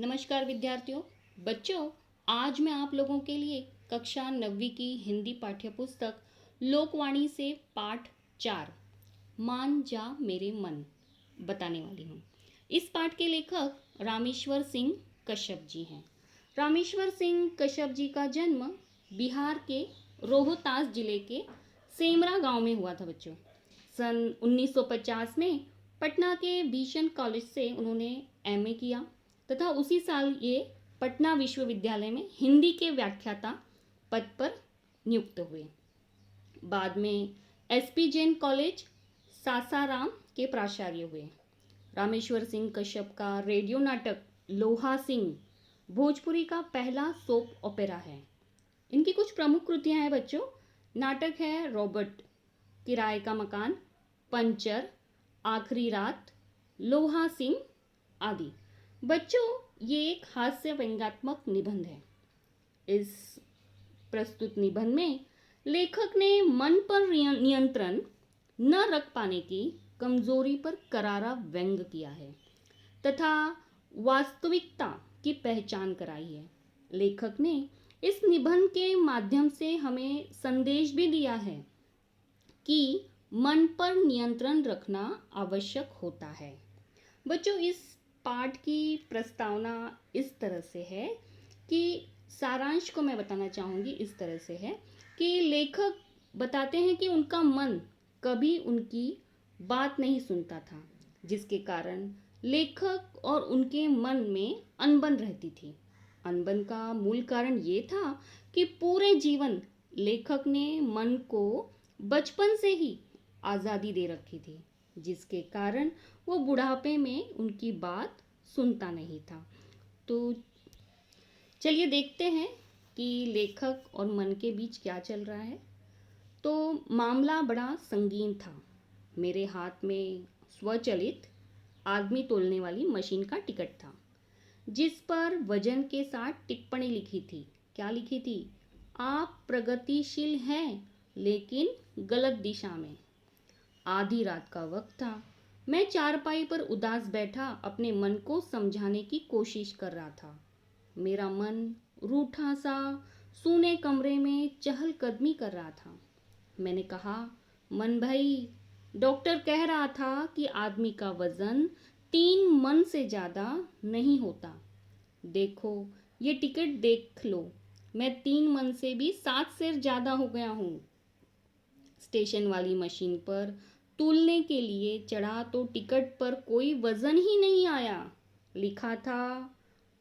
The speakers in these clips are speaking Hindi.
नमस्कार विद्यार्थियों। बच्चों, आज मैं आप लोगों के लिए कक्षा 9वीं की हिंदी पाठ्य पुस्तक लोकवाणी से पाठ 4 मान जा मेरे मन बताने वाली हूँ। इस पाठ के लेखक रामेश्वर सिंह कश्यप जी हैं। रामेश्वर सिंह कश्यप जी का जन्म बिहार के रोहतास जिले के सेमरा गांव में हुआ था। बच्चों, सन 1950 में पटना के भीषण कॉलेज से उन्होंने एमए किया तथा उसी साल ये पटना विश्वविद्यालय में हिंदी के व्याख्याता पद पर नियुक्त हुए। बाद में एसपी जैन कॉलेज सासाराम के प्राचार्य हुए। रामेश्वर सिंह कश्यप का रेडियो नाटक लोहा सिंह भोजपुरी का पहला सोप ओपेरा है। इनकी कुछ प्रमुख कृतियां हैं बच्चों। नाटक है रॉबर्ट, किराए का मकान, पंचर, आखिरी रात, लोहा सिंह आदि। बच्चों, ये एक हास्य व्यंग्यात्मक निबंध है। इस प्रस्तुत निबंध में लेखक ने मन पर नियंत्रण न रख पाने की कमजोरी पर करारा व्यंग किया है तथा वास्तविकता की पहचान कराई है। लेखक ने इस निबंध के माध्यम से हमें संदेश भी दिया है कि मन पर नियंत्रण रखना आवश्यक होता है। बच्चों, इस पाठ की प्रस्तावना इस तरह से है कि सारांश को मैं बताना चाहूँगी इस तरह से है कि लेखक बताते हैं कि उनका मन कभी उनकी बात नहीं सुनता था, जिसके कारण लेखक और उनके मन में अनबन रहती थी। अनबन का मूल कारण ये था कि पूरे जीवन लेखक ने मन को बचपन से ही आज़ादी दे रखी थी, जिसके कारण वो बुढ़ापे में उनकी बात सुनता नहीं था। तो चलिए देखते हैं कि लेखक और मन के बीच क्या चल रहा है। तो मामला बड़ा संगीन था। मेरे हाथ में स्वचलित आदमी तोलने वाली मशीन का टिकट था, जिस पर वजन के साथ टिप्पणी लिखी थी। क्या लिखी थी? आप प्रगतिशील हैं, लेकिन गलत दिशा में। आधी रात का वक्त था। मैं चारपाई पर उदास बैठा अपने मन को समझाने की कोशिश कर रहा था। मेरा मन रूठा सा सूने कमरे में चहलकदमी कर रहा था। मैंने कहा, मन भाई, डॉक्टर कह रहा था कि आदमी का वजन 3 मन से ज़्यादा नहीं होता। देखो, ये टिकट देख लो, मैं 3 मन से भी 7 से ज़्यादा हो गया हूँ। स्टेशन वाली मशीन पर तूलने के लिए चढ़ा तो टिकट पर कोई वजन ही नहीं आया। लिखा था,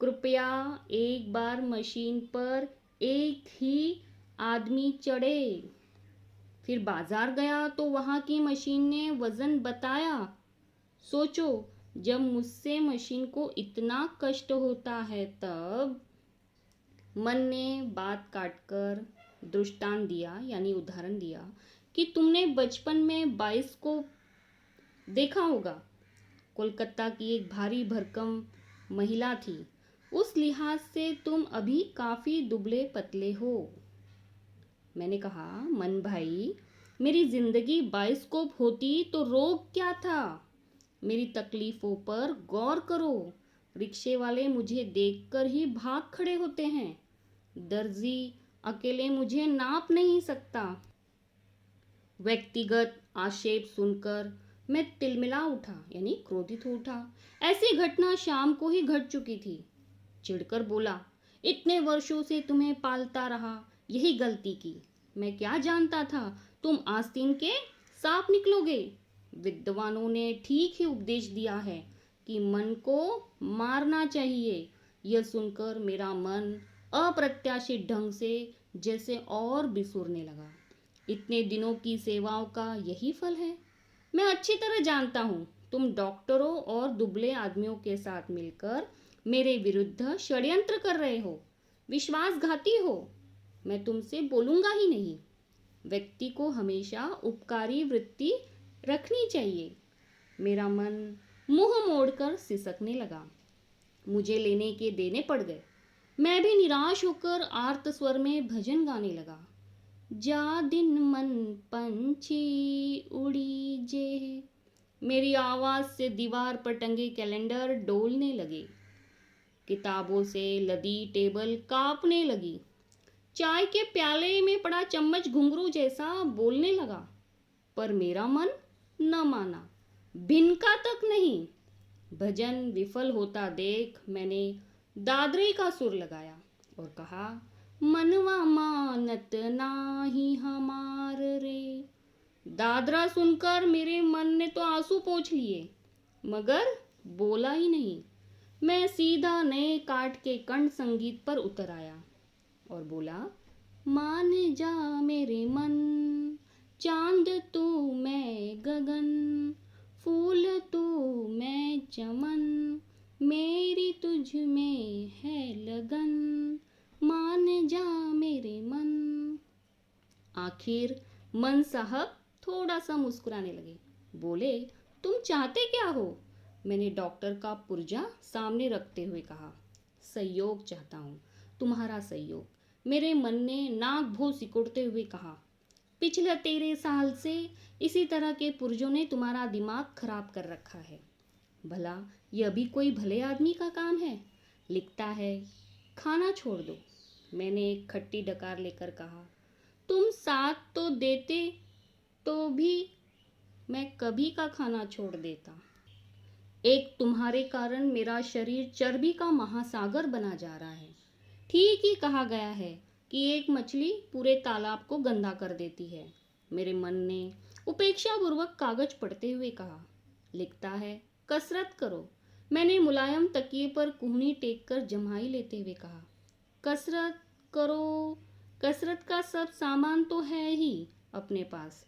कृपया एक बार मशीन पर एक ही आदमी चढ़े। फिर बाजार गया तो वहाँ की मशीन ने वजन बताया। सोचो, जब मुझसे मशीन को इतना कष्ट होता है तब। मन ने बात काटकर दृष्टांत दिया, यानी उदाहरण दिया कि तुमने बचपन में बाइस्कोप देखा होगा। कोलकाता की एक भारी भरकम महिला थी। उस लिहाज से तुम अभी काफ़ी दुबले पतले हो। मैंने कहा, मन भाई, मेरी जिंदगी बाइस्कोप होती तो रोग क्या था? मेरी तकलीफ़ों पर गौर करो। रिक्शे वाले मुझे देखकर ही भाग खड़े होते हैं। दर्जी अकेले मुझे नाप नहीं सकता। व्यक्तिगत आक्षेप सुनकर मैं तिलमिला उठा, यानी क्रोधित हो उठा। ऐसी घटना शाम को ही घट चुकी थी। चिढ़कर बोला, इतने वर्षों से तुम्हें पालता रहा, यही गलती की। मैं क्या जानता था तुम आस्तीन के सांप निकलोगे। विद्वानों ने ठीक ही उपदेश दिया है कि मन को मारना चाहिए। यह सुनकर मेरा मन अप्रत्याशित ढंग से जैसे और बिसुरने लगा। इतने दिनों की सेवाओं का यही फल है। मैं अच्छी तरह जानता हूँ तुम डॉक्टरों और दुबले आदमियों के साथ मिलकर मेरे विरुद्ध षड्यंत्र कर रहे हो, विश्वासघाती हो। मैं तुमसे बोलूँगा ही नहीं। व्यक्ति को हमेशा उपकारी वृत्ति रखनी चाहिए। मेरा मन मुंह मोड़कर सिसकने लगा। मुझे लेने के देने पड़ गए। मैं भी निराश होकर आर्त स्वर में भजन गाने लगा। जा दिन मन पंछी उड़ी जे। मेरी आवाज़ से दीवार पर टंगे कैलेंडर डोलने लगे। किताबों से लदी टेबल कांपने लगी। चाय के प्याले में पड़ा चम्मच घुंघरू जैसा बोलने लगा। पर मेरा मन न माना, भिनका तक नहीं। भजन विफल होता देख मैंने दादरे का सुर लगाया और कहा, मनवा मानत नाही हमार रे। दादरा सुनकर मेरे मन ने तो आंसू पोंछ लिए, मगर बोला ही नहीं। मैं सीधा नए काट के कंठ संगीत पर उतर आया और बोला, मान जा मेरे मन, चांद तू मैं गगन, फूल तू मैं चमन, मेरी तुझ में है लगन, मान जा मेरे मन। आखिर मन साहब थोड़ा सा मुस्कुराने लगे। बोले, तुम चाहते क्या हो? मैंने डॉक्टर का पुर्जा सामने रखते हुए कहा, सहयोग चाहता हूँ, तुम्हारा सहयोग। मेरे मन ने नाक भों सिकुड़ते हुए कहा, पिछले 13 साल से इसी तरह के पुर्जों ने तुम्हारा दिमाग खराब कर रखा है। भला यह भी कोई भले आदमी का काम है? लिखता है, खाना छोड़ दो। मैंने एक खट्टी डकार लेकर कहा, तुम साथ तो देते तो भी मैं कभी का खाना छोड़ देता। एक तुम्हारे कारण मेरा शरीर चर्बी का महासागर बना जा रहा है। ठीक ही कहा गया है कि एक मछली पूरे तालाब को गंदा कर देती है। मेरे मन ने उपेक्षापूर्वक कागज पढ़ते हुए कहा, लिखता है, कसरत करो। मैंने मुलायम तकिए पर कूहनी टेक कर जम्हाई लेते हुए कहा, कसरत करो। कसरत का सब सामान तो है ही अपने पास,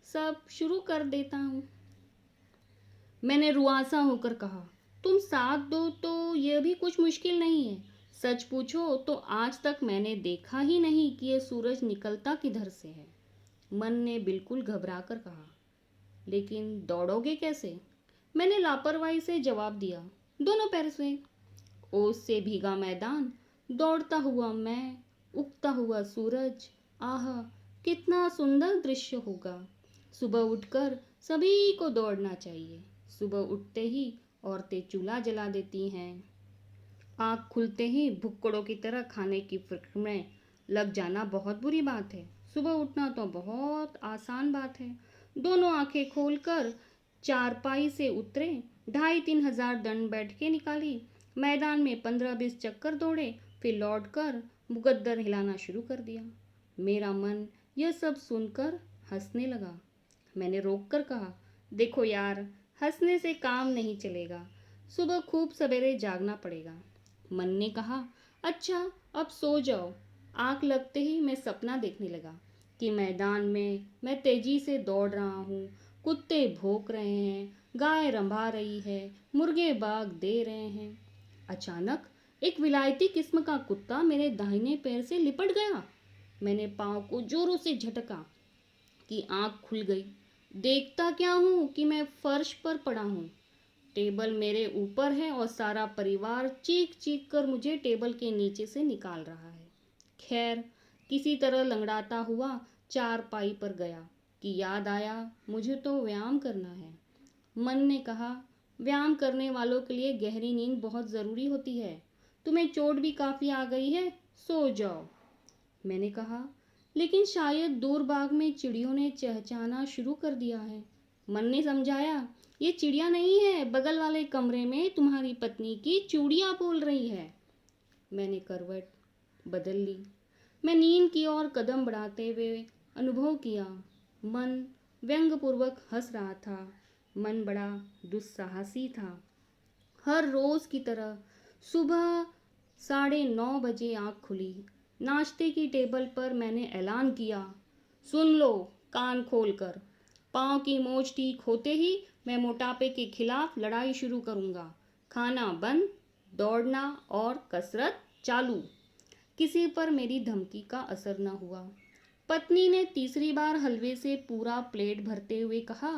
सब शुरू कर देता हूँ। मैंने रुआसा होकर कहा, तुम साथ दो तो यह भी कुछ मुश्किल नहीं है। सच पूछो तो आज तक मैंने देखा ही नहीं कि यह सूरज निकलता किधर से है। मन ने बिल्कुल घबरा कर कहा, लेकिन दौड़ोगे कैसे? मैंने लापरवाही से जवाब दिया, दोनों पैर से। ओस से भीगा मैदान, दौड़ता हुआ मैं, उगता हुआ सूरज, आह कितना सुंदर दृश्य होगा। सुबह उठकर सभी को दौड़ना चाहिए। सुबह उठते ही औरतें चूल्हा जला देती हैं, आँख खुलते ही भुक्कड़ों की तरह खाने की फिक्र में लग जाना बहुत बुरी बात है। सुबह उठना तो बहुत आसान बात है। दोनों आंखें खोलकर चारपाई से उतरे, 2,500-3 हजार दंड बैठकें निकाली, मैदान में 15-20 चक्कर दौड़े, फिर लौटकर मुकद्दर हिलाना शुरू कर दिया। मेरा मन यह सब सुनकर हंसने लगा। मैंने रोक कर कहा, देखो यार, हंसने से काम नहीं चलेगा, सुबह खूब सवेरे जागना पड़ेगा। मन ने कहा, अच्छा अब सो जाओ। आँख लगते ही मैं सपना देखने लगा कि मैदान में मैं तेजी से दौड़ रहा हूँ, कुत्ते भौंक रहे हैं, गाय रंभा रही है, मुर्गे बाग दे रहे हैं। अचानक एक विलायती किस्म का कुत्ता मेरे दाहिने पैर से लिपट गया। मैंने पाँव को जोरों से झटका कि आँख खुल गई। देखता क्या हूँ कि मैं फर्श पर पड़ा हूँ। टेबल मेरे ऊपर है और सारा परिवार चीख चीख कर मुझे टेबल के नीचे से निकाल रहा है। खैर, किसी तरह लंगड़ाता हुआ चारपाई पर गया कि याद आया मुझे तो व्यायाम करना है। मन ने कहा, व्यायाम करने वालों के लिए गहरी नींद बहुत ज़रूरी होती है। तुम्हें चोट भी काफ़ी आ गई है, सो जाओ। मैंने कहा, लेकिन शायद दूर बाग में चिड़ियों ने चहचहाना शुरू कर दिया है। मन ने समझाया, ये चिड़िया नहीं है, बगल वाले कमरे में तुम्हारी पत्नी की चूड़ियाँ बोल रही है। मैंने करवट बदल ली। मैं नींद की ओर कदम बढ़ाते हुए अनुभव किया। मन व्यंग्यपूर्वक हंस रहा था। मन बड़ा दुस्साहसी था। हर रोज़ की तरह सुबह 9:30 बजे आँख खुली। नाश्ते की टेबल पर मैंने ऐलान किया, सुन लो कान खोलकर, पाँव की मोच ठीक होते ही मैं मोटापे के खिलाफ लड़ाई शुरू करूँगा। खाना बंद, दौड़ना और कसरत चालू। किसी पर मेरी धमकी का असर न हुआ। पत्नी ने तीसरी बार हलवे से पूरा प्लेट भरते हुए कहा,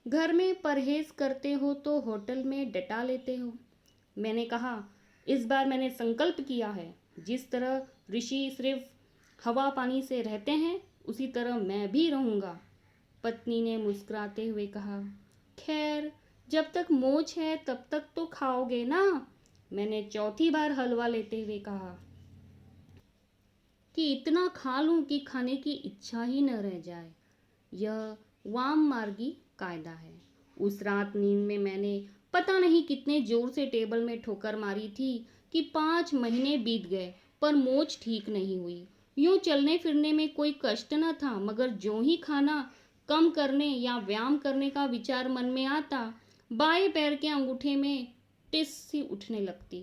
घर में परहेज करते हो तो होटल में डटा लेते हो। मैंने कहा, इस बार मैंने संकल्प किया है, जिस तरह ऋषि सिर्फ हवा पानी से रहते हैं उसी तरह मैं भी रहूँगा। पत्नी ने मुस्कुराते हुए कहा, खैर जब तक मोच है तब तक तो खाओगे ना। मैंने चौथी बार हलवा लेते हुए कहा कि इतना खा लूं कि खाने की इच्छा ही न रह जाए। यह वाम मार्गी कायदा है। उस रात नींद में मैंने पता नहीं कितने जोर से टेबल में ठोकर मारी थी कि 5 महीने बीत गए पर मोच ठीक नहीं हुई। यूं चलने फिरने में कोई कष्ट न था, मगर जो ही खाना कम करने या व्यायाम करने का विचार मन में आता, बाएं पैर के अंगूठे में टिस सी उठने लगती।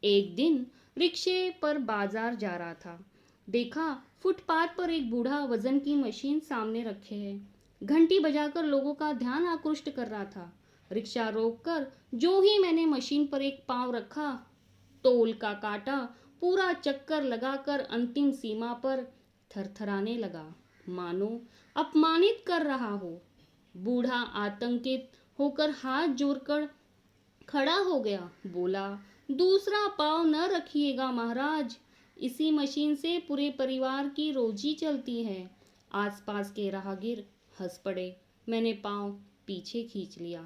एक दिन रिक्शे पर बाजार जा रहा था। देखा फुटपाथ पर एक बूढ़ा वजन की मशीन सामने रखे है, घंटी बजाकर लोगों का ध्यान आकृष्ट कर रहा था। रिक्शा रोककर जो ही मैंने मशीन पर एक पांव रखा, तोल का काटा पूरा चक्कर लगाकर अंतिम सीमा पर थरथराने लगा, मानो अपमानित कर रहा हो। बूढ़ा आतंकित होकर हाथ जोड़कर खड़ा हो गया, बोला, दूसरा पाव न रखिएगा महाराज, इसी मशीन से पूरे परिवार की रोजी चलती है। आसपास के राहगीर हंस पड़े। मैंने पांव पीछे खींच लिया।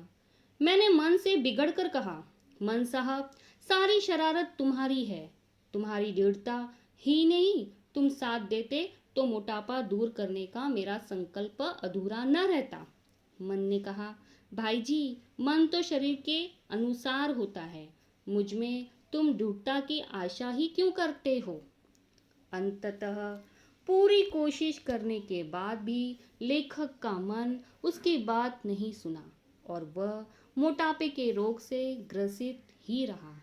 मैंने मन से बिगड़ कर कहा, मन साहब, सारी शरारत तुम्हारी है, तुम्हारी दृढ़ता ही नहीं, तुम साथ देते तो मोटापा दूर करने का मेरा संकल्प अधूरा न रहता। मन ने कहा, भाई जी, मन तो शरीर के अनुसार होता है, मुझ में तुम दृढ़ता की आशा ही क्यों करते हो। अंततः पूरी कोशिश करने के बाद भी लेखक का मन उसकी बात नहीं सुना और वह मोटापे के रोग से ग्रसित ही रहा।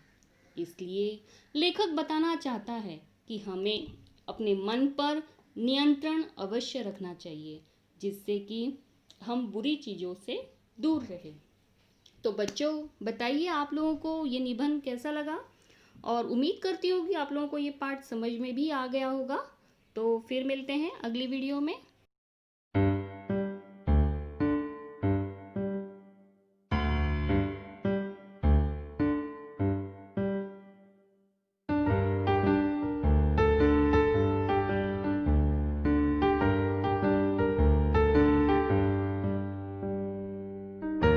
इसलिए लेखक बताना चाहता है कि हमें अपने मन पर नियंत्रण अवश्य रखना चाहिए, जिससे कि हम बुरी चीज़ों से दूर रहें। तो बच्चों, बताइए आप लोगों को ये निबंध कैसा लगा, और उम्मीद करती हूँ कि आप लोगों को ये पाठ समझ में भी आ गया होगा। तो फिर मिलते हैं अगली वीडियो में।